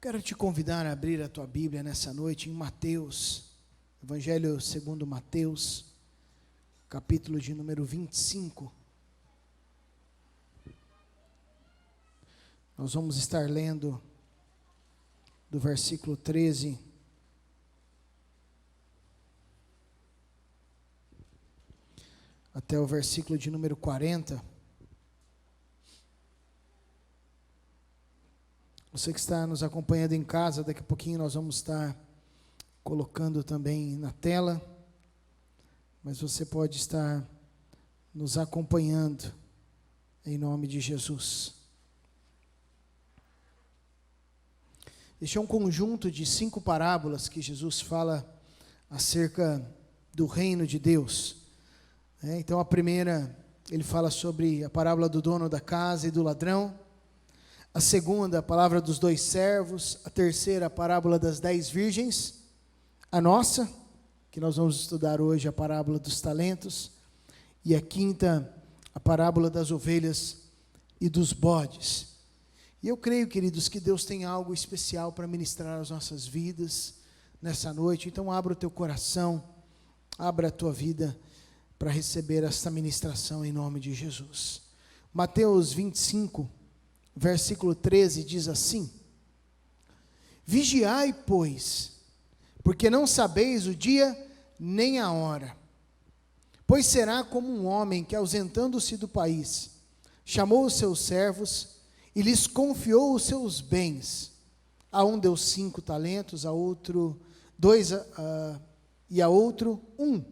Quero te convidar a abrir a tua Bíblia nessa noite em Mateus, Evangelho segundo Mateus, capítulo de número 25. Nós vamos estar lendo do versículo 13 até o versículo de número 40. Você que está nos acompanhando em casa, daqui a pouquinho nós vamos estar colocando também na tela, mas você pode estar nos acompanhando em nome de Jesus. Este é um conjunto de 5 parábolas que Jesus fala acerca do reino de Deus. Então a primeira, ele fala sobre a parábola do dono da casa e do ladrão. A segunda, a palavra dos 2 servos. A terceira, a parábola das 10 virgens. A nossa, que nós vamos estudar hoje, a parábola dos talentos. E a quinta, a parábola das ovelhas e dos bodes. E eu creio, queridos, que Deus tem algo especial para ministrar as nossas vidas nessa noite. Então abra o teu coração, abra a tua vida para receber esta ministração em nome de Jesus. Mateus 25, versículo 13 diz assim: Vigiai, pois, porque não sabeis o dia nem a hora. Pois será como um homem que, ausentando-se do país, chamou os seus servos e lhes confiou os seus bens. A um deu 5 talentos, a outro 2 e a outro 1,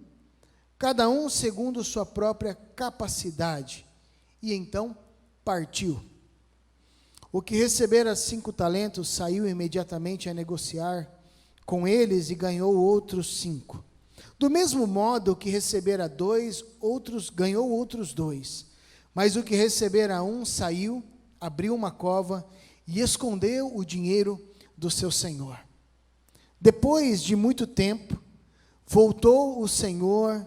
cada um segundo sua própria capacidade. E então partiu. O que recebera 5 talentos saiu imediatamente a negociar com eles e ganhou outros 5. Do mesmo modo, o que recebera 2, ganhou outros 2. Mas o que recebera 1 saiu, abriu uma cova e escondeu o dinheiro do seu senhor. Depois de muito tempo, voltou o senhor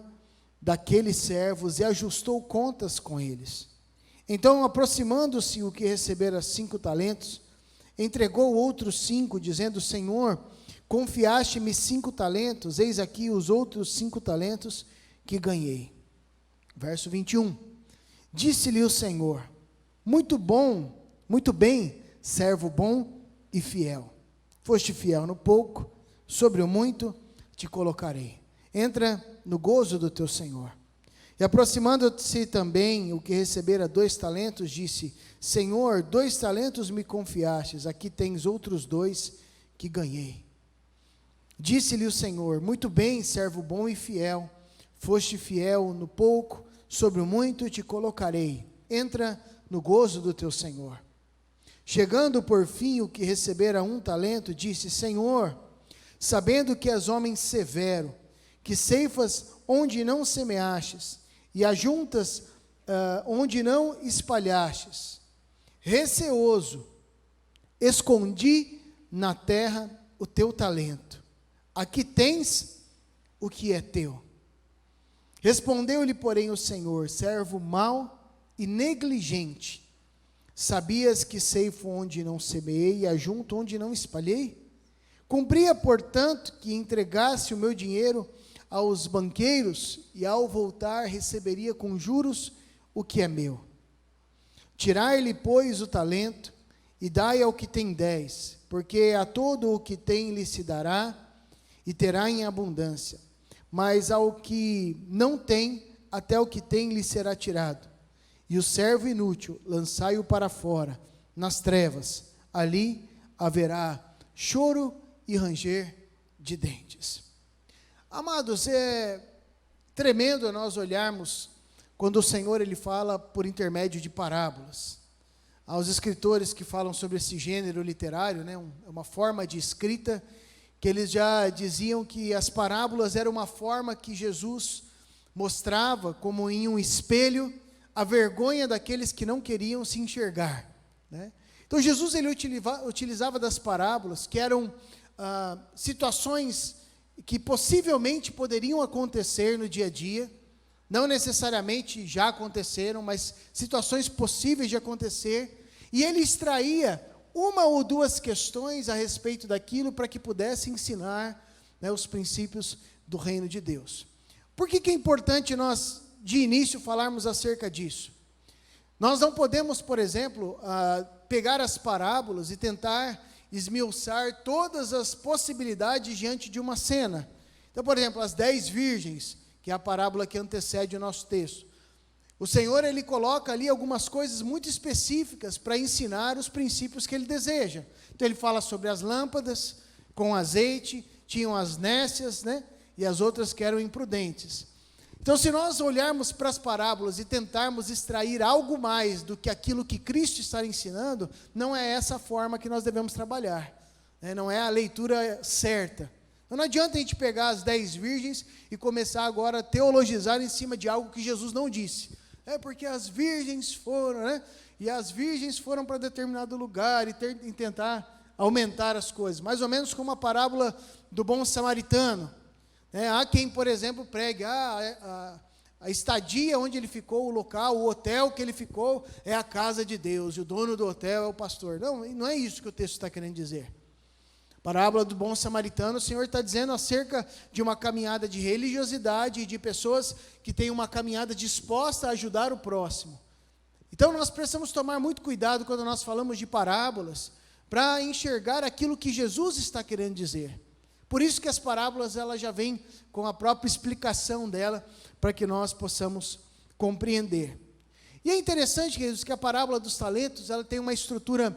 daqueles servos e ajustou contas com eles. Então, aproximando-se o que recebera 5 talentos, entregou outros 5, dizendo: Senhor, confiaste-me 5 talentos, eis aqui os outros 5 talentos que ganhei. Verso 21, disse-lhe o Senhor: muito bem, servo bom e fiel. Foste fiel no pouco, sobre o muito te colocarei. Entra no gozo do teu Senhor. E aproximando-se também o que recebera 2 talentos, disse: Senhor, 2 talentos me confiastes, aqui tens outros 2 que ganhei. Disse-lhe o Senhor: muito bem, servo bom e fiel. Foste fiel no pouco, sobre o muito te colocarei. Entra no gozo do teu Senhor. Chegando por fim o que recebera 1 talento, disse: Senhor, sabendo que és homem severo, que ceifas onde não semeastes, e ajuntas onde não espalhastes, receoso, escondi na terra o teu talento. Aqui tens o que é teu. Respondeu-lhe, porém, o Senhor: servo mau e negligente, sabias que ceifo onde não semeei e ajunto onde não espalhei? Cumpria, portanto, que entregasse o meu dinheiro aos banqueiros, e ao voltar receberia com juros o que é meu. Tirai-lhe, pois, o talento, e dai ao que tem 10, porque a todo o que tem lhe se dará, e terá em abundância, mas ao que não tem, até o que tem lhe será tirado. E o servo inútil, lançai-o para fora, nas trevas, ali haverá choro e ranger de dentes. Amados, é tremendo nós olharmos quando o Senhor ele fala por intermédio de parábolas. Há os escritores que falam sobre esse gênero literário, uma forma de escrita, que eles já diziam que as parábolas eram uma forma que Jesus mostrava, como em um espelho, a vergonha daqueles que não queriam se enxergar. Então Jesus ele utilizava das parábolas, que eram situações que possivelmente poderiam acontecer no dia a dia, não necessariamente já aconteceram, mas situações possíveis de acontecer, e ele extraía uma ou duas questões a respeito daquilo para que pudesse ensinar, né, os princípios do reino de Deus. Por que é importante nós, de início, falarmos acerca disso? Nós não podemos, por exemplo, pegar as parábolas e tentar esmiuçar todas as possibilidades diante de uma cena. Então, por exemplo, as 10 virgens, que é a parábola que antecede o nosso texto. O Senhor, Ele coloca ali algumas coisas muito específicas para ensinar os princípios que Ele deseja. Então, Ele fala sobre as lâmpadas com azeite, tinham as nécias, né? E as outras que eram imprudentes. Então, se nós olharmos para as parábolas e tentarmos extrair algo mais do que aquilo que Cristo está ensinando, não é essa forma que nós devemos trabalhar, né? Não é a leitura certa. Então, não adianta a gente pegar as 10 virgens e começar agora a teologizar em cima de algo que Jesus não disse. É porque as virgens foram, né? E as virgens foram para determinado lugar e tentar aumentar as coisas. Mais ou menos como a parábola do bom samaritano. Há quem, por exemplo, pregue a estadia onde ele ficou, o local, o hotel que ele ficou, é a casa de Deus, e o dono do hotel é o pastor. Não é isso que o texto está querendo dizer. Parábola do bom samaritano, o Senhor está dizendo acerca de uma caminhada de religiosidade e de pessoas que têm uma caminhada disposta a ajudar o próximo. Então, nós precisamos tomar muito cuidado quando nós falamos de parábolas, para enxergar aquilo que Jesus está querendo dizer. Por isso que as parábolas, elas já vêm com a própria explicação dela, para que nós possamos compreender. E é interessante, queridos, que a parábola dos talentos, ela tem uma estrutura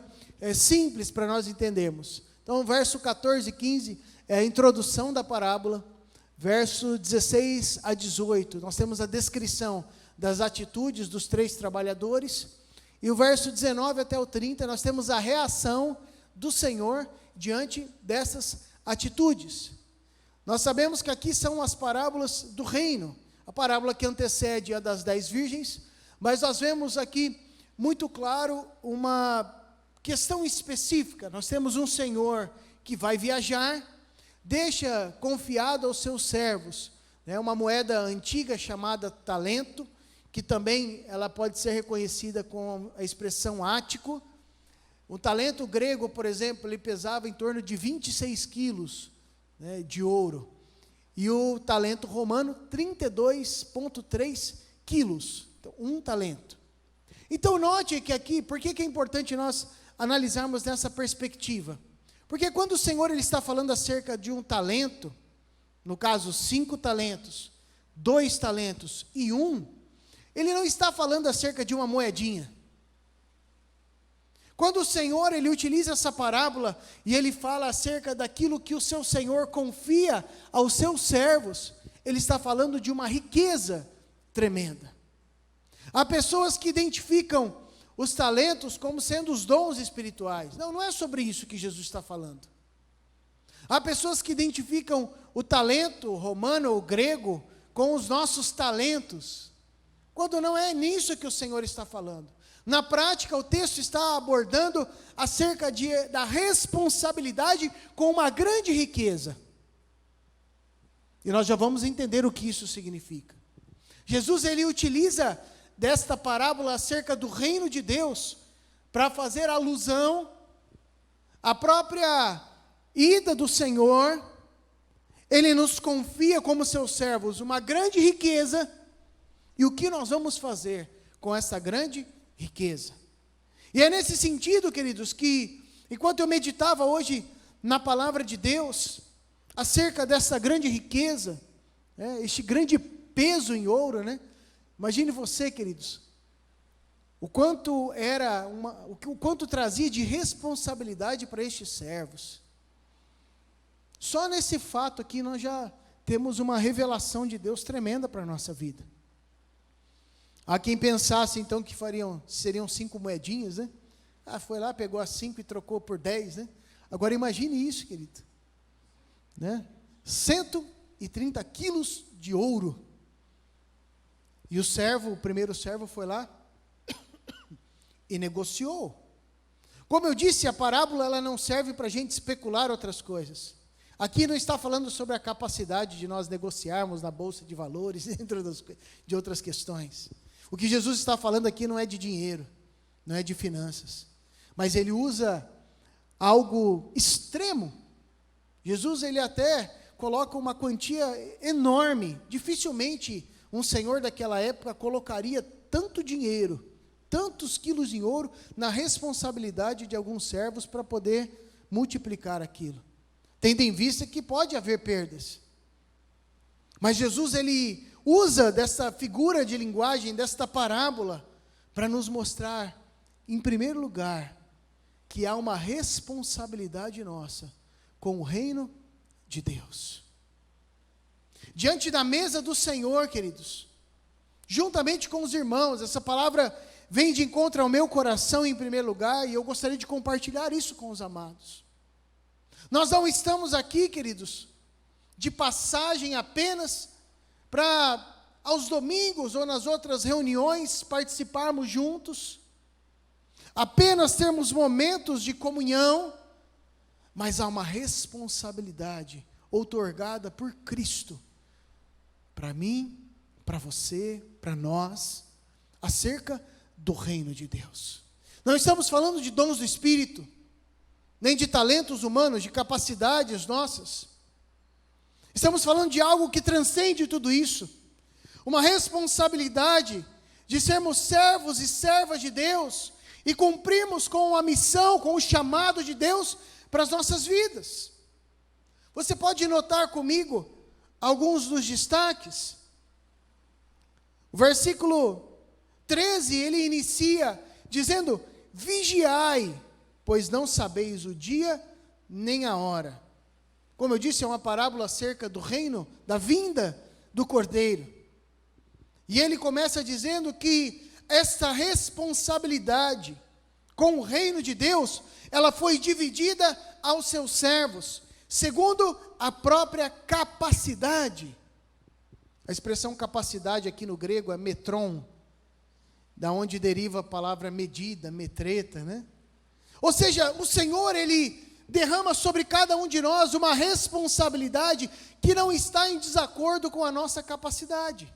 simples para nós entendermos. Então, verso 14 e 15 é a introdução da parábola, verso 16 a 18, nós temos a descrição das atitudes dos 3 trabalhadores, e o verso 19 até o 30, nós temos a reação do Senhor diante dessas atitudes. Nós sabemos que aqui são as parábolas do reino, a parábola que antecede a das 10 virgens, mas nós vemos aqui muito claro uma questão específica. Nós temos um senhor que vai viajar, deixa confiado aos seus servos, né, uma moeda antiga chamada talento, que também ela pode ser reconhecida com a expressão ático. O talento grego, por exemplo, ele pesava em torno de 26 quilos, né, de ouro. E o talento romano, 32,3 quilos. Então, um talento. Então, note que aqui, por que é importante nós analisarmos nessa perspectiva? Porque quando o Senhor ele está falando acerca de um talento, no caso 5 talentos, 2 talentos e 1, ele não está falando acerca de uma moedinha. Quando o Senhor ele utiliza essa parábola e ele fala acerca daquilo que o seu Senhor confia aos seus servos, ele está falando de uma riqueza tremenda. Há pessoas que identificam os talentos como sendo os dons espirituais. Não é sobre isso que Jesus está falando. Há pessoas que identificam o talento romano ou grego com os nossos talentos, quando não é nisso que o Senhor está falando. Na prática, o texto está abordando acerca da responsabilidade com uma grande riqueza. E nós já vamos entender o que isso significa. Jesus, ele utiliza desta parábola acerca do reino de Deus, para fazer alusão à própria ida do Senhor. Ele nos confia como seus servos uma grande riqueza, e o que nós vamos fazer com essa grande riqueza? E é nesse sentido, queridos, que enquanto eu meditava hoje na palavra de Deus, acerca dessa grande riqueza, este grande peso em ouro, né? Imagine você, queridos, o quanto trazia de responsabilidade para estes servos. Só nesse fato aqui nós já temos uma revelação de Deus tremenda para a nossa vida. Há quem pensasse então que seriam 5 moedinhas, né? Foi lá, pegou as 5 e trocou por 10, né? Agora imagine isso, querido, né? 130 quilos de ouro. E o primeiro servo foi lá e negociou. Como eu disse, a parábola ela não serve para a gente especular outras coisas. Aqui não está falando sobre a capacidade de nós negociarmos na bolsa de valores, entre de outras questões. O que Jesus está falando aqui não é de dinheiro, não é de finanças. Mas ele usa algo extremo. Jesus, ele até coloca uma quantia enorme. Dificilmente um senhor daquela época colocaria tanto dinheiro, tantos quilos em ouro, na responsabilidade de alguns servos para poder multiplicar aquilo, tendo em vista que pode haver perdas. Mas Jesus, ele usa dessa figura de linguagem, desta parábola, para nos mostrar, em primeiro lugar, que há uma responsabilidade nossa com o reino de Deus. Diante da mesa do Senhor, queridos, juntamente com os irmãos, essa palavra vem de encontro ao meu coração em primeiro lugar, e eu gostaria de compartilhar isso com os amados. Nós não estamos aqui, queridos, de passagem apenas para aos domingos ou nas outras reuniões participarmos juntos, apenas termos momentos de comunhão, mas há uma responsabilidade outorgada por Cristo, para mim, para você, para nós, acerca do reino de Deus. Não estamos falando de dons do Espírito, nem de talentos humanos, de capacidades nossas. Estamos falando de algo que transcende tudo isso, uma responsabilidade de sermos servos e servas de Deus, e cumprirmos com a missão, com o chamado de Deus para as nossas vidas. Você pode notar comigo alguns dos destaques. O versículo 13, ele inicia dizendo: vigiai, pois não sabeis o dia nem a hora. Como eu disse, é uma parábola acerca do reino, da vinda do Cordeiro. E ele começa dizendo que essa responsabilidade com o reino de Deus, ela foi dividida aos seus servos, segundo a própria capacidade. A expressão capacidade aqui no grego é metron, da onde deriva a palavra medida, metreta, né? Ou seja, o Senhor, ele derrama sobre cada um de nós uma responsabilidade que não está em desacordo com a nossa capacidade.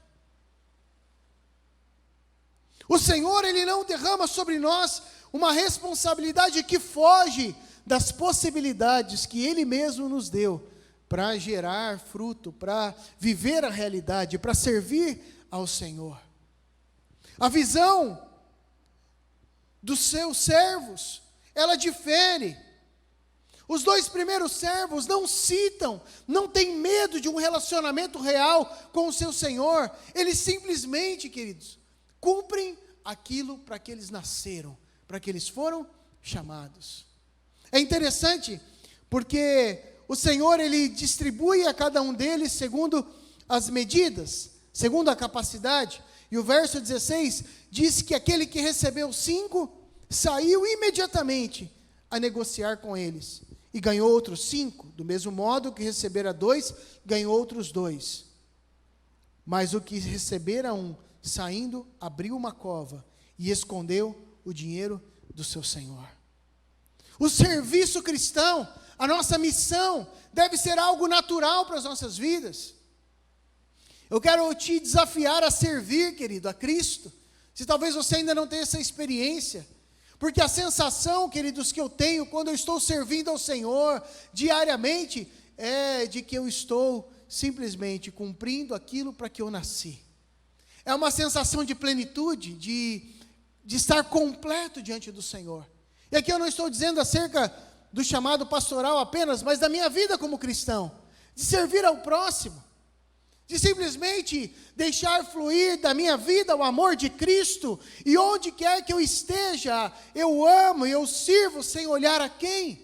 O Senhor, ele não derrama sobre nós uma responsabilidade que foge das possibilidades que Ele mesmo nos deu para gerar fruto, para viver a realidade, para servir ao Senhor. A visão dos seus servos, ela difere. Os dois primeiros servos não citam, não têm medo de um relacionamento real com o seu Senhor. Eles simplesmente, queridos, cumprem aquilo para que eles nasceram, para que eles foram chamados. É interessante, porque o Senhor, ele distribui a cada um deles segundo as medidas, segundo a capacidade. E o verso 16 diz que aquele que recebeu 5, saiu imediatamente a negociar com eles, e ganhou outros 5, do mesmo modo que recebera 2, ganhou outros 2. Mas o que recebera 1, saindo, abriu uma cova e escondeu o dinheiro do seu senhor. O serviço cristão, a nossa missão, deve ser algo natural para as nossas vidas. Eu quero te desafiar a servir, querido, a Cristo. Se talvez você ainda não tenha essa experiência, porque a sensação, queridos, que eu tenho quando eu estou servindo ao Senhor diariamente, é de que eu estou simplesmente cumprindo aquilo para que eu nasci. É uma sensação de plenitude, de estar completo diante do Senhor. E aqui eu não estou dizendo acerca do chamado pastoral apenas, mas da minha vida como cristão, de servir ao próximo, de simplesmente deixar fluir da minha vida o amor de Cristo, e onde quer que eu esteja, eu amo e eu sirvo sem olhar a quem.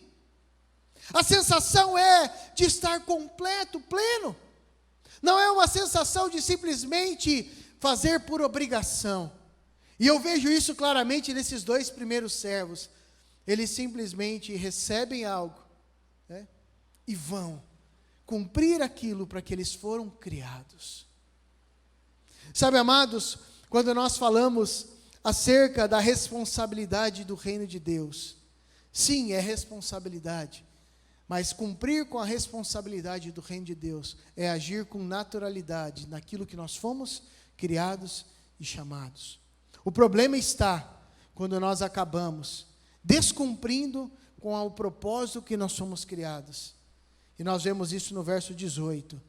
A sensação é de estar completo, pleno. Não é uma sensação de simplesmente fazer por obrigação. E eu vejo isso claramente nesses dois primeiros servos. Eles simplesmente recebem algo, né, e vão cumprir aquilo para que eles foram criados. Sabe, amados, quando nós falamos acerca da responsabilidade do reino de Deus, sim, é responsabilidade, mas cumprir com a responsabilidade do reino de Deus é agir com naturalidade naquilo que nós fomos criados e chamados. O problema está quando nós acabamos descumprindo com o propósito que nós somos criados. E nós vemos isso no verso 18,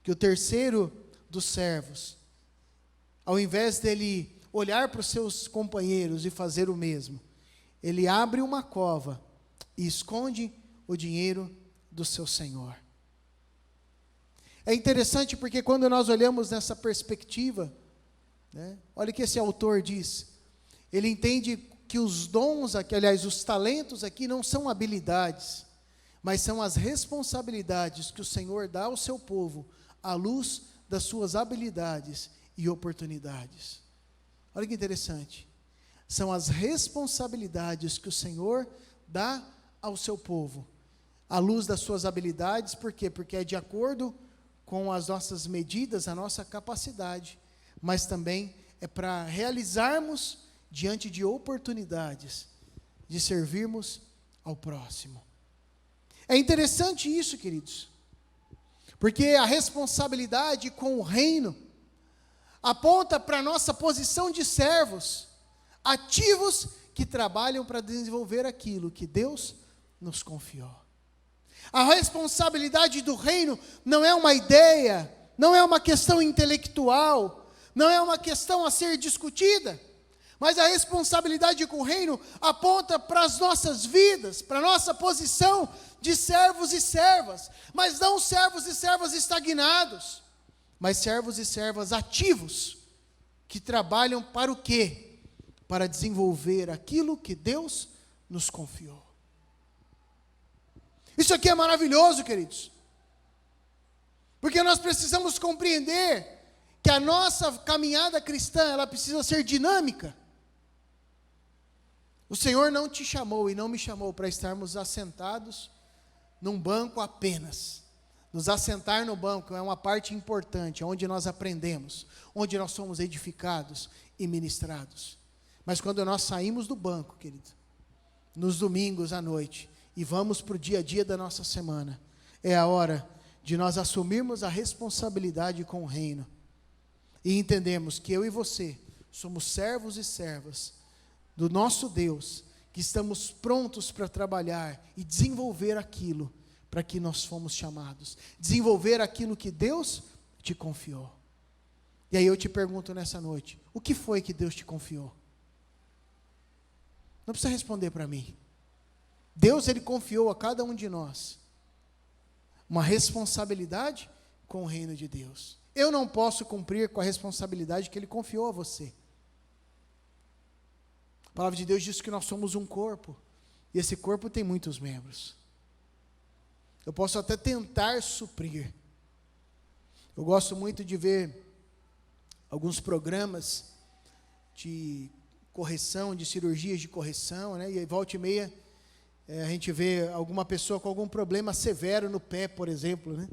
que o terceiro dos servos, ao invés dele olhar para os seus companheiros e fazer o mesmo, ele abre uma cova e esconde o dinheiro do seu senhor. É interessante porque quando nós olhamos nessa perspectiva, né, olha o que esse autor diz, ele entende que os dons aqui, aliás, os talentos aqui não são habilidades, mas são as responsabilidades que o Senhor dá ao seu povo, à luz das suas habilidades e oportunidades. Olha que interessante. São as responsabilidades que o Senhor dá ao seu povo, à luz das suas habilidades. Por quê? Porque é de acordo com as nossas medidas, a nossa capacidade, mas também é para realizarmos diante de oportunidades, de servirmos ao próximo. É interessante isso, queridos, porque a responsabilidade com o reino aponta para a nossa posição de servos, ativos que trabalham para desenvolver aquilo que Deus nos confiou. A responsabilidade do reino não é uma ideia, não é uma questão intelectual, não é uma questão a ser discutida, mas a responsabilidade com o reino aponta para as nossas vidas, para a nossa posição de servos e servas, mas não servos e servas estagnados, mas servos e servas ativos, que trabalham para o quê? Para desenvolver aquilo que Deus nos confiou. Isso aqui é maravilhoso, queridos, porque nós precisamos compreender que a nossa caminhada cristã, ela precisa ser dinâmica. O Senhor não te chamou e não me chamou para estarmos assentados num banco apenas. Nos assentar no banco é uma parte importante, onde nós aprendemos, onde nós somos edificados e ministrados. Mas quando nós saímos do banco, querido, nos domingos à noite, e vamos para o dia a dia da nossa semana, é a hora de nós assumirmos a responsabilidade com o reino, e entendemos que eu e você somos servos e servas do nosso Deus, que estamos prontos para trabalhar e desenvolver aquilo para que nós fomos chamados, desenvolver aquilo que Deus te confiou. E aí eu te pergunto nessa noite, o que foi que Deus te confiou? Não precisa responder para mim. Deus, Ele confiou a cada um de nós uma responsabilidade com o reino de Deus. Eu não posso cumprir com a responsabilidade que Ele confiou a você. A palavra de Deus diz que nós somos um corpo, e esse corpo tem muitos membros. Eu posso até tentar suprir. Eu gosto muito de ver alguns programas de correção, de cirurgias de correção, né? E aí volta e meia a gente vê alguma pessoa com algum problema severo no pé, por exemplo, né?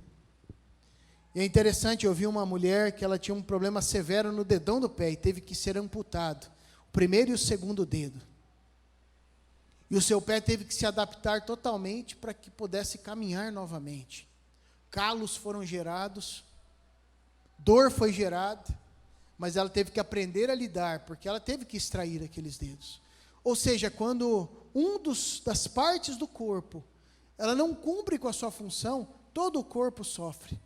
E é interessante, eu vi uma mulher que ela tinha um problema severo no dedão do pé e teve que ser amputado, o primeiro e o segundo dedo. E o seu pé teve que se adaptar totalmente para que pudesse caminhar novamente. Calos foram gerados, dor foi gerada, mas ela teve que aprender a lidar, porque ela teve que extrair aqueles dedos. Ou seja, quando das partes do corpo, ela não cumpre com a sua função, todo o corpo sofre.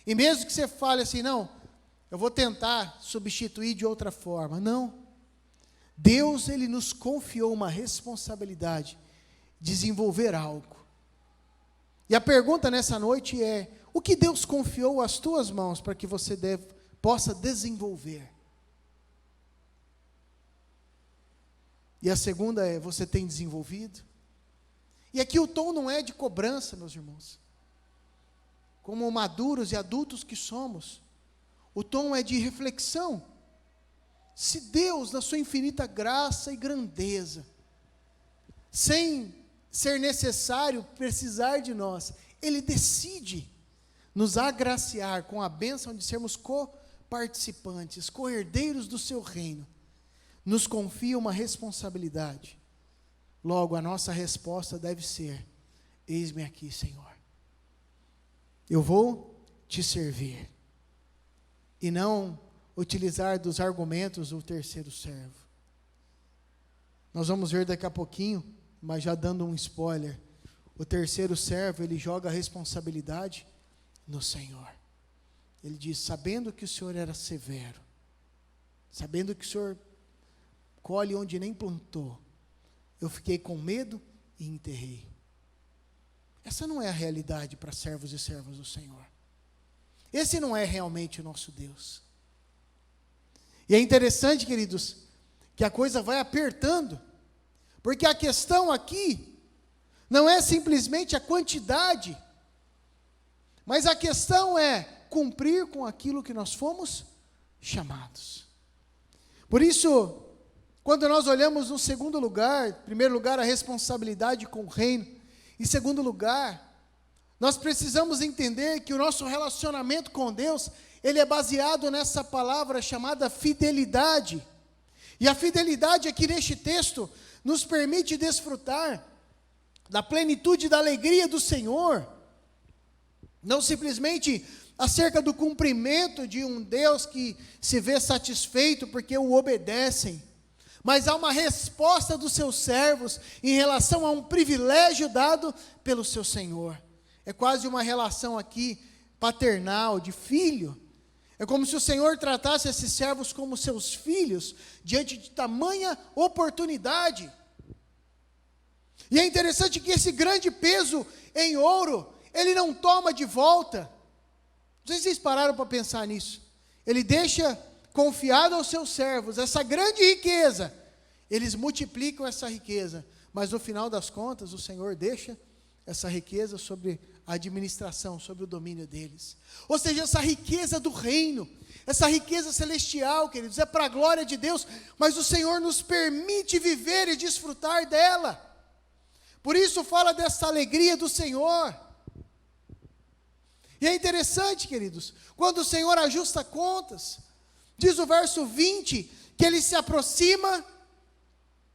E mesmo que você fale assim, não, eu vou tentar substituir de outra forma. Não. Deus, Ele nos confiou uma responsabilidade, desenvolver algo. E a pergunta nessa noite é, o que Deus confiou às tuas mãos para que você possa desenvolver? E a segunda é, você tem desenvolvido? E aqui o tom não é de cobrança, meus irmãos. Como maduros e adultos que somos, o tom é de reflexão. Se Deus, na sua infinita graça e grandeza, sem ser necessário precisar de nós, Ele decide nos agraciar com a bênção de sermos co-participantes, co-herdeiros do seu reino, nos confia uma responsabilidade. Logo, a nossa resposta deve ser, eis-me aqui, Senhor. Eu vou te servir. E não utilizar dos argumentos do terceiro servo. Nós vamos ver daqui a pouquinho mas já dando um spoiler, o terceiro servo, ele joga a responsabilidade no Senhor. Ele diz, sabendo que o Senhor era severo, sabendo que o Senhor colhe onde nem plantou, eu fiquei com medo e enterrei. Essa não é a realidade para servos e servas do Senhor. Esse não é realmente o nosso Deus. E é interessante, queridos, que a coisa vai apertando, porque a questão aqui não é simplesmente a quantidade, mas a questão é cumprir com aquilo que nós fomos chamados. Por isso, quando nós olhamos no segundo lugar, em primeiro lugar, a responsabilidade com o reino, em segundo lugar, nós precisamos entender que o nosso relacionamento com Deus, ele é baseado nessa palavra chamada fidelidade. E a fidelidade aqui neste texto nos permite desfrutar da plenitude da alegria do Senhor, não simplesmente acerca do cumprimento de um Deus que se vê satisfeito porque o obedecem, mas há uma resposta dos seus servos em relação a um privilégio dado pelo seu Senhor. É quase uma relação aqui paternal, de filho. É como se o Senhor tratasse esses servos como seus filhos, diante de tamanha oportunidade. E é interessante que esse grande peso em ouro, ele não toma de volta. Não sei se vocês pararam para pensar nisso. Ele deixa confiado aos seus servos essa grande riqueza. Eles multiplicam essa riqueza, mas no final das contas, o Senhor deixa essa riqueza sobre a administração, sobre o domínio deles. Ou seja, essa riqueza do reino, essa riqueza celestial, queridos, é para a glória de Deus, mas o Senhor nos permite viver e desfrutar dela. Por isso fala dessa alegria do Senhor. E é interessante, queridos, quando o Senhor ajusta contas, diz o verso 20, que ele se aproxima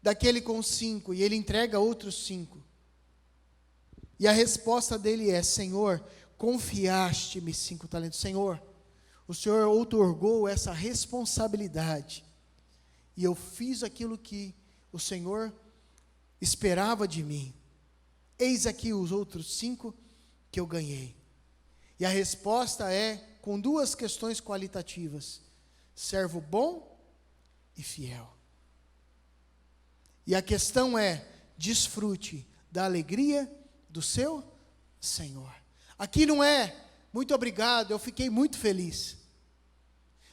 daquele com 5, e ele entrega outros 5. E a resposta dele é, Senhor, confiaste-me 5 talentos. Senhor, o Senhor outorgou essa responsabilidade, e eu fiz aquilo que o Senhor esperava de mim. Eis aqui os outros 5 que eu ganhei. E a resposta é com 2 questões qualitativas: servo bom e fiel. E a questão é: desfrute da alegria do seu Senhor. Aqui não é muito obrigado, eu fiquei muito feliz.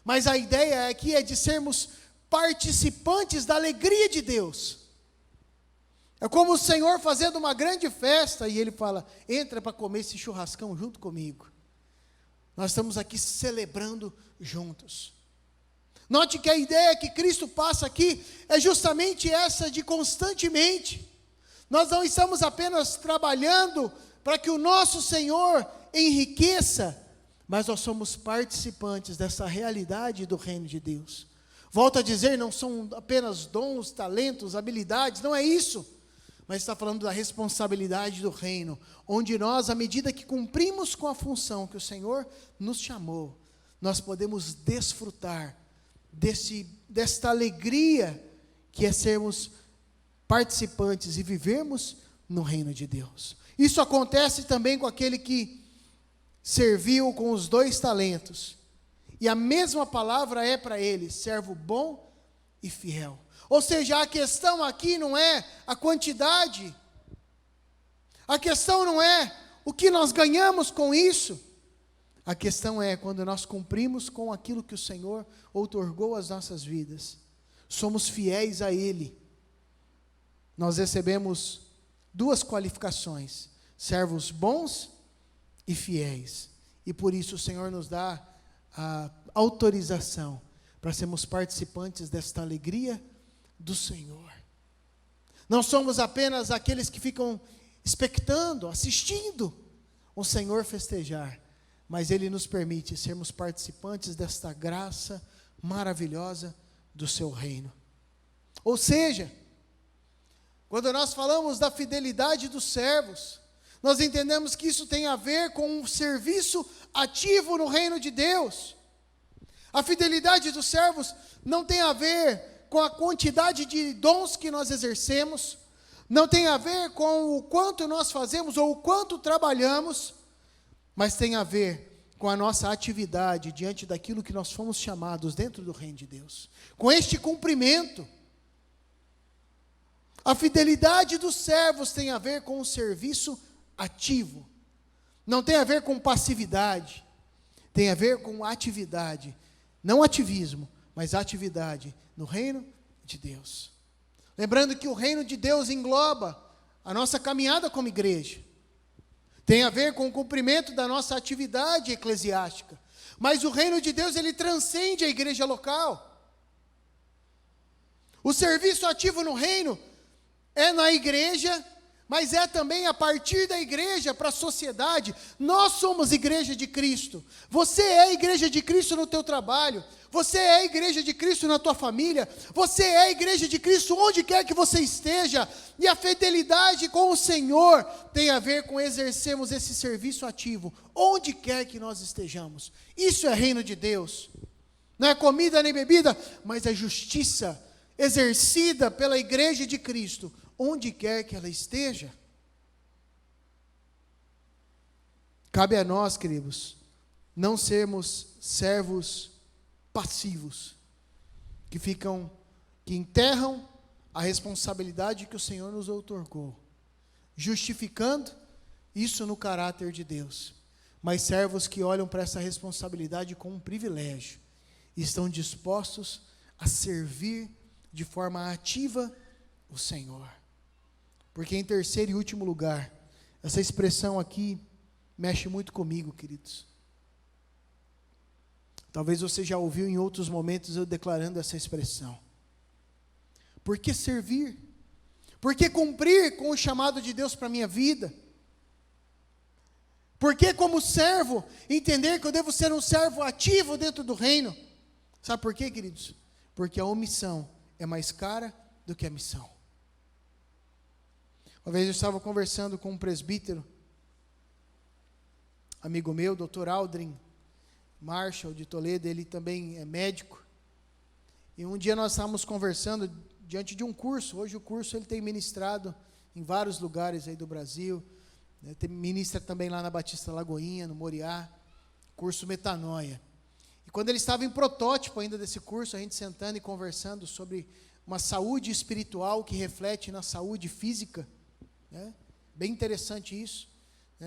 Mas a ideia aqui é de sermos participantes da alegria de Deus. É como o Senhor fazendo uma grande festa e ele fala: entra para comer esse churrascão junto comigo. Nós estamos aqui celebrando juntos. Note que a ideia que Cristo passa aqui é justamente essa de constantemente. Nós não estamos apenas trabalhando para que o nosso Senhor enriqueça, mas nós somos participantes dessa realidade do reino de Deus. Volto a dizer, não são apenas dons, talentos, habilidades, não é isso. Mas está falando da responsabilidade do reino, onde nós, à medida que cumprimos com a função que o Senhor nos chamou, nós podemos desfrutar desta alegria que é sermos participantes e vivermos no reino de Deus. Isso acontece também com aquele que serviu com os 2 talentos. E a mesma palavra é para ele, servo bom e fiel. Ou seja, a questão aqui não é a quantidade, a questão não é o que nós ganhamos com isso, a questão é quando nós cumprimos com aquilo que o Senhor outorgou às nossas vidas, somos fiéis a Ele, nós recebemos 2 qualificações, servos bons e fiéis, e por isso o Senhor nos dá a autorização para sermos participantes desta alegria do Senhor. Não somos apenas aqueles que ficam expectando, assistindo o Senhor festejar, mas Ele nos permite sermos participantes desta graça maravilhosa do seu reino. Ou seja, quando nós falamos da fidelidade dos servos, nós entendemos que isso tem a ver com um serviço ativo no reino de Deus. A fidelidade dos servos não tem a ver com a quantidade de dons que nós exercemos, Não tem a ver com o quanto nós fazemos ou o quanto trabalhamos, mas tem a ver com a nossa atividade diante daquilo que nós fomos chamados dentro do reino de Deus. Com este cumprimento. A fidelidade dos servos tem a ver com o serviço ativo. Não tem a ver com passividade. Tem a ver com atividade. Não ativismo, mas atividade no reino de Deus. Lembrando que o reino de Deus engloba a nossa caminhada como igreja. Tem a ver com o cumprimento da nossa atividade eclesiástica. Mas o reino de Deus, ele transcende a igreja local. O serviço ativo no reino é na igreja, mas é também a partir da igreja para a sociedade. Nós somos igreja de Cristo. Você é igreja de Cristo no teu trabalho. Você é igreja de Cristo na tua família. Você é igreja de Cristo onde quer que você esteja. E a fidelidade com o Senhor tem a ver com exercermos esse serviço ativo onde quer que nós estejamos. Isso é reino de Deus. Não é comida nem bebida, mas é justiça exercida pela igreja de Cristo onde quer que ela esteja. Cabe a nós, queridos, não sermos servos passivos, que enterram a responsabilidade que o Senhor nos outorgou, justificando isso no caráter de Deus, mas servos que olham para essa responsabilidade como um privilégio, e estão dispostos a servir de forma ativa o Senhor. Porque em terceiro e último lugar, essa expressão aqui mexe muito comigo, queridos. Talvez você já ouviu em outros momentos eu declarando essa expressão. Por que servir? Por que cumprir com o chamado de Deus para a minha vida? Por que, como servo, entender que eu devo ser um servo ativo dentro do reino? Sabe por quê, queridos? Porque a omissão é mais cara do que a missão. Uma vez eu estava conversando com um presbítero, amigo meu, Dr. Aldrin Marshall de Toledo, ele também é médico. E um dia nós estávamos conversando diante de um curso. Hoje o curso ele tem ministrado em vários lugares aí do Brasil. Né? Ministra também lá na Batista Lagoinha, no Moriá, curso Metanoia. E quando ele estava em protótipo ainda desse curso, a gente sentando e conversando sobre uma saúde espiritual que reflete na saúde física, né? Bem interessante isso.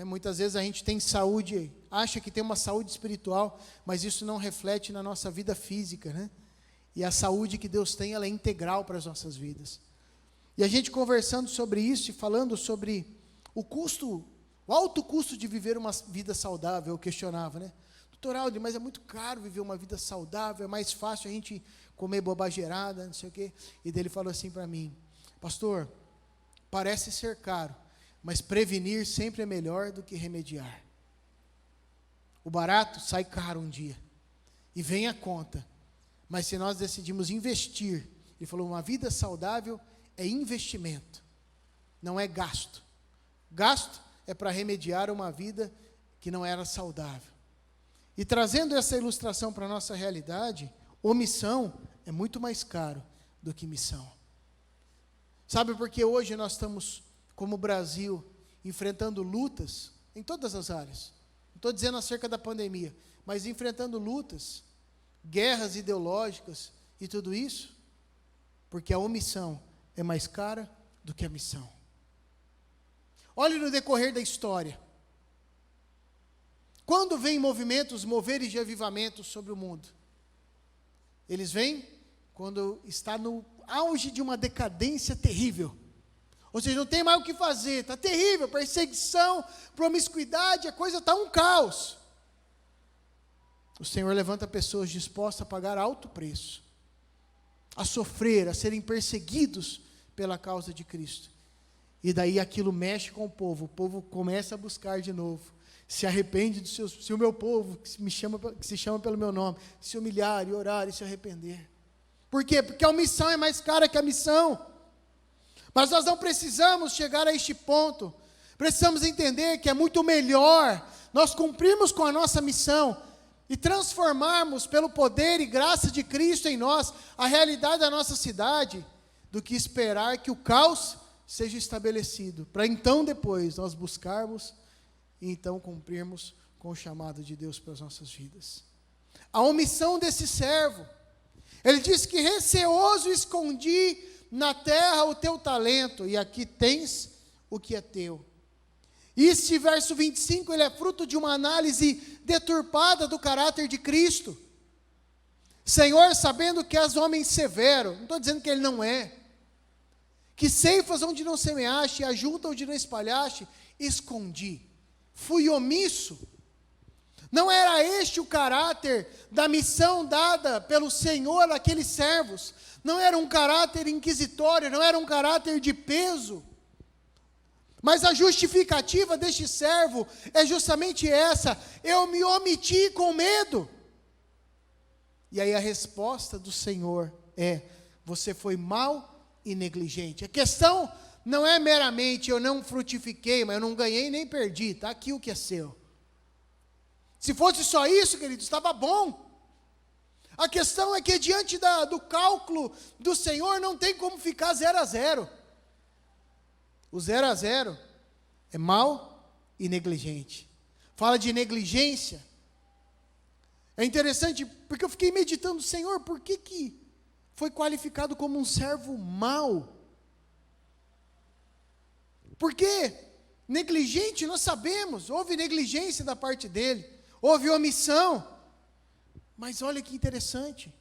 Muitas vezes a gente tem saúde, acha que tem uma saúde espiritual, mas isso não reflete na nossa vida física, né? E a saúde que Deus tem, ela é integral para as nossas vidas. E a gente conversando sobre isso e falando sobre o alto custo de viver uma vida saudável, eu questionava, né? Doutor Aldo, mas é muito caro viver uma vida saudável, é mais fácil a gente comer bobageirada, não sei o quê. E daí ele falou assim para mim: pastor, parece ser caro, mas prevenir sempre é melhor do que remediar. O barato sai caro um dia, e vem a conta. Mas se nós decidimos investir, ele falou, uma vida saudável é investimento, não é gasto. Gasto é para remediar uma vida que não era saudável. E trazendo essa ilustração para a nossa realidade, omissão é muito mais caro do que missão. Sabe por que hoje nós estamos, como Brasil, enfrentando lutas em todas as áreas? Não estou dizendo acerca da pandemia, mas enfrentando lutas, guerras ideológicas e tudo isso, porque a omissão é mais cara do que a missão. Olhe no decorrer da história. Quando vem movimentos, moveres de avivamento sobre o mundo? Eles vêm quando está no auge de uma decadência terrível. Ou seja, não tem mais o que fazer, está terrível, perseguição, promiscuidade, a coisa está um caos. O Senhor levanta pessoas dispostas a pagar alto preço, a sofrer, a serem perseguidos pela causa de Cristo. E daí aquilo mexe com o povo começa a buscar de novo. Se arrepende dos seus, se o meu povo, que se chama pelo meu nome, se humilhar e orar e se arrepender. Por quê? Porque a omissão é mais cara que a missão. Mas nós não precisamos chegar a este ponto. Precisamos entender que é muito melhor nós cumprirmos com a nossa missão e transformarmos pelo poder e graça de Cristo em nós a realidade da nossa cidade, do que esperar que o caos seja estabelecido, para então depois nós buscarmos e então cumprirmos com o chamado de Deus para as nossas vidas. A omissão desse servo, ele diz que receoso escondi na terra o teu talento, e aqui tens o que é teu. E este verso 25, ele é fruto de uma análise deturpada do caráter de Cristo. Senhor, sabendo que és homem severo, não estou dizendo que ele não é, que ceifas onde não semeaste, e ajunta onde não espalhaste, escondi, fui omisso. Não era este o caráter da missão dada pelo Senhor àqueles servos, não era um caráter inquisitório, não era um caráter de peso, mas a justificativa deste servo é justamente essa: eu me omiti com medo. E aí a resposta do Senhor é: você foi mau e negligente. A questão não é meramente eu não frutifiquei, mas eu não ganhei nem perdi, está aqui o que é seu. Se fosse só isso, querido, estava bom. A questão é que diante do cálculo do Senhor não tem como ficar 0-0. O 0-0 é mau e negligente. Fala de negligência. É interessante, porque eu fiquei meditando, Senhor, por que foi qualificado como um servo mau? Porque negligente, nós sabemos, houve negligência da parte dele, houve omissão. Mas olha que interessante,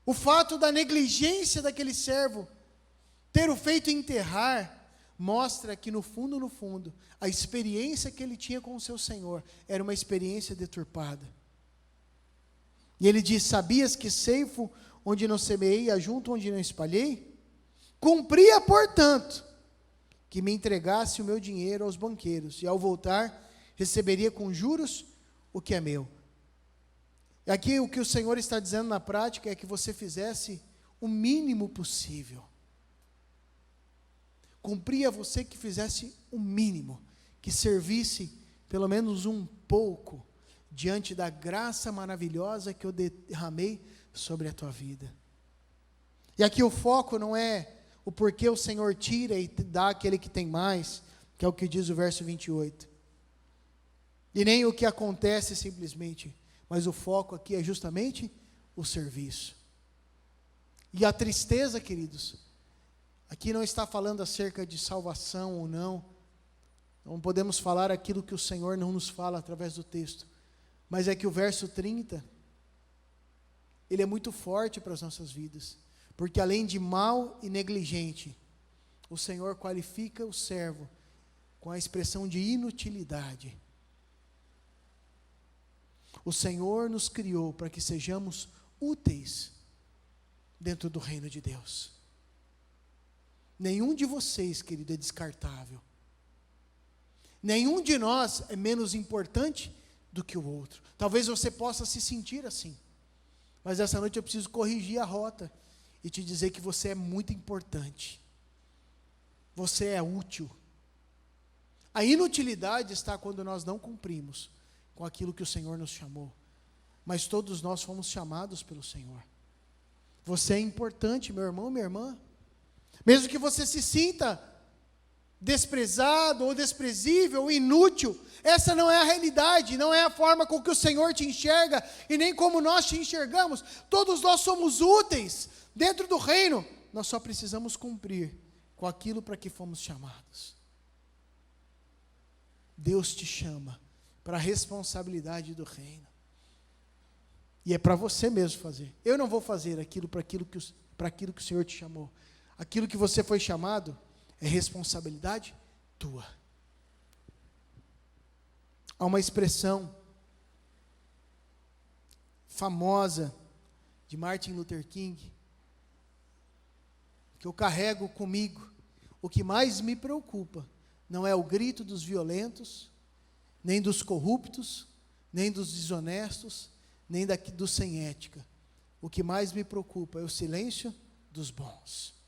o fato da negligência daquele servo ter o feito enterrar, mostra que no fundo, a experiência que ele tinha com o seu Senhor, era uma experiência deturpada. E ele diz: sabias que ceifo onde não semeei, e ajunto onde não espalhei? Cumpria, portanto, que me entregasse o meu dinheiro aos banqueiros, e ao voltar, receberia com juros o que é meu. E aqui o que o Senhor está dizendo na prática é que você fizesse o mínimo possível. Cumpria você que fizesse o mínimo, que servisse pelo menos um pouco, diante da graça maravilhosa que eu derramei sobre a tua vida. E aqui o foco não é o porquê o Senhor tira e dá àquele que tem mais, que é o que diz o verso 28. E nem o que acontece simplesmente, mas o foco aqui é justamente o serviço. E a tristeza, queridos, aqui não está falando acerca de salvação ou não. Não podemos falar aquilo que o Senhor não nos fala através do texto. Mas é que o verso 30, ele é muito forte para as nossas vidas. Porque além de mau e negligente, o Senhor qualifica o servo com a expressão de inutilidade. O Senhor nos criou para que sejamos úteis dentro do reino de Deus. Nenhum de vocês, querido, é descartável. Nenhum de nós é menos importante do que o outro. Talvez você possa se sentir assim, mas essa noite eu preciso corrigir a rota e te dizer que você é muito importante. Você é útil. A inutilidade está quando nós não cumprimos com aquilo que o Senhor nos chamou. Mas todos nós fomos chamados pelo Senhor. Você é importante, meu irmão, minha irmã. Mesmo que você se sinta desprezado ou desprezível, inútil, essa não é a realidade, não é a forma com que o Senhor te enxerga e nem como nós te enxergamos. Todos nós somos úteis dentro do reino, nós só precisamos cumprir com aquilo para que fomos chamados. Deus te chama para a responsabilidade do reino, e é para você mesmo fazer. Eu não vou fazer aquilo para aquilo que o Senhor te chamou. Aquilo que você foi chamado é responsabilidade tua. Há uma expressão famosa de Martin Luther King, que eu carrego comigo. O que mais me preocupa não é o grito dos violentos, nem dos corruptos, nem dos desonestos, nem dos sem ética. O que mais me preocupa é o silêncio dos bons.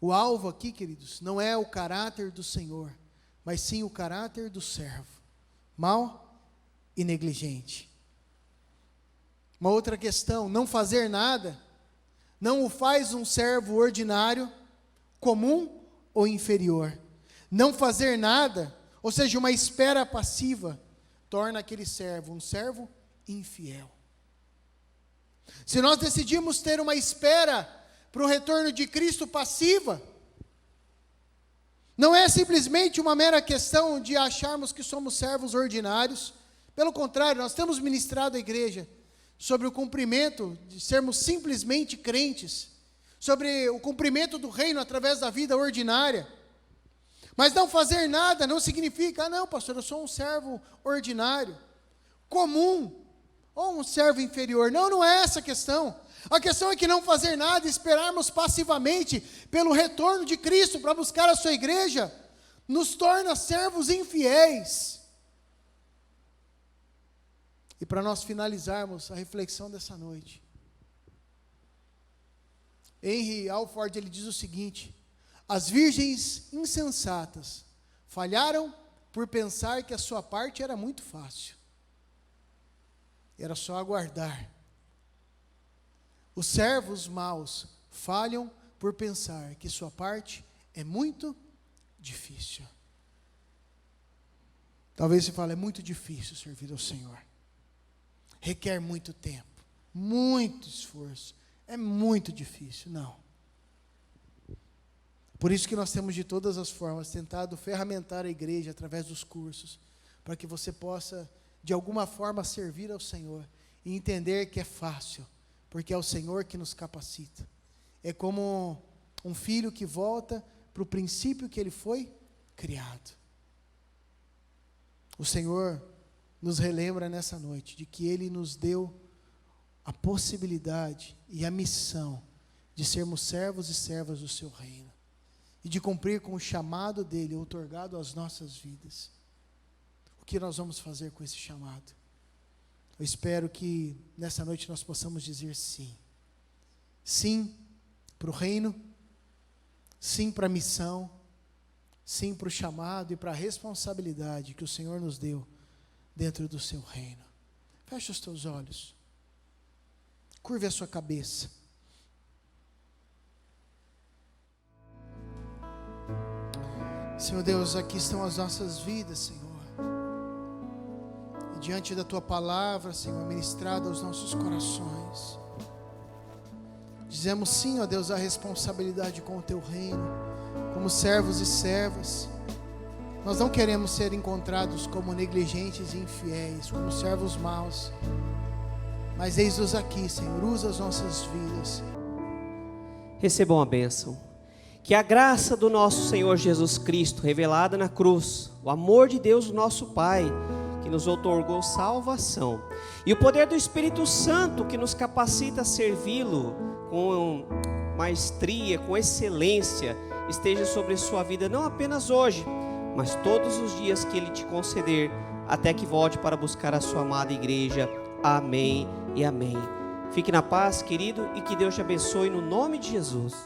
O alvo aqui, queridos, não é o caráter do Senhor, mas sim o caráter do servo, mau e negligente. Uma outra questão, não fazer nada, não o faz um servo ordinário, comum ou inferior. Não fazer nada, ou seja, uma espera passiva, torna aquele servo um servo infiel. Se nós decidimos ter uma espera para o retorno de Cristo passiva, não é simplesmente uma mera questão de acharmos que somos servos ordinários. Pelo contrário, nós temos ministrado à igreja sobre o cumprimento de sermos simplesmente crentes, sobre o cumprimento do reino através da vida ordinária. Mas não fazer nada não significa, não, pastor, eu sou um servo ordinário, comum, ou um servo inferior. Não, não é essa a questão. A questão é que não fazer nada, esperarmos passivamente pelo retorno de Cristo para buscar a sua igreja, nos torna servos infiéis. E para nós finalizarmos a reflexão dessa noite, Henry Alford, ele diz o seguinte: as virgens insensatas falharam por pensar que a sua parte era muito fácil. Era só aguardar. Os servos maus falham por pensar que sua parte é muito difícil. Talvez você fale, é muito difícil servir ao Senhor. Requer muito tempo, muito esforço. É muito difícil. Não. Por isso que nós temos de todas as formas tentado ferramentar a igreja através dos cursos, para que você possa de alguma forma servir ao Senhor e entender que é fácil, porque é o Senhor que nos capacita. É como um filho que volta para o princípio que ele foi criado. O Senhor nos relembra nessa noite de que Ele nos deu a possibilidade e a missão de sermos servos e servas do seu reino, e de cumprir com o chamado dEle, outorgado às nossas vidas. O que nós vamos fazer com esse chamado? Eu espero que nessa noite nós possamos dizer sim. Sim para o reino, sim para a missão, sim para o chamado e para a responsabilidade que o Senhor nos deu dentro do seu reino. Feche os teus olhos. Curve a sua cabeça. Senhor Deus, aqui estão as nossas vidas, Senhor. E diante da Tua palavra, Senhor, ministrada aos nossos corações, dizemos sim, ó Deus, a responsabilidade com o Teu reino, como servos e servas. Nós não queremos ser encontrados como negligentes e infiéis, como servos maus. Mas eis-nos aqui, Senhor, usa as nossas vidas. Recebam a bênção. Que a graça do nosso Senhor Jesus Cristo, revelada na cruz, o amor de Deus, nosso Pai, que nos outorgou salvação, e o poder do Espírito Santo, que nos capacita a servi-lo com maestria, com excelência, esteja sobre sua vida, não apenas hoje, mas todos os dias que Ele te conceder, até que volte para buscar a sua amada igreja. Amém e amém. Fique na paz, querido, e que Deus te abençoe no nome de Jesus.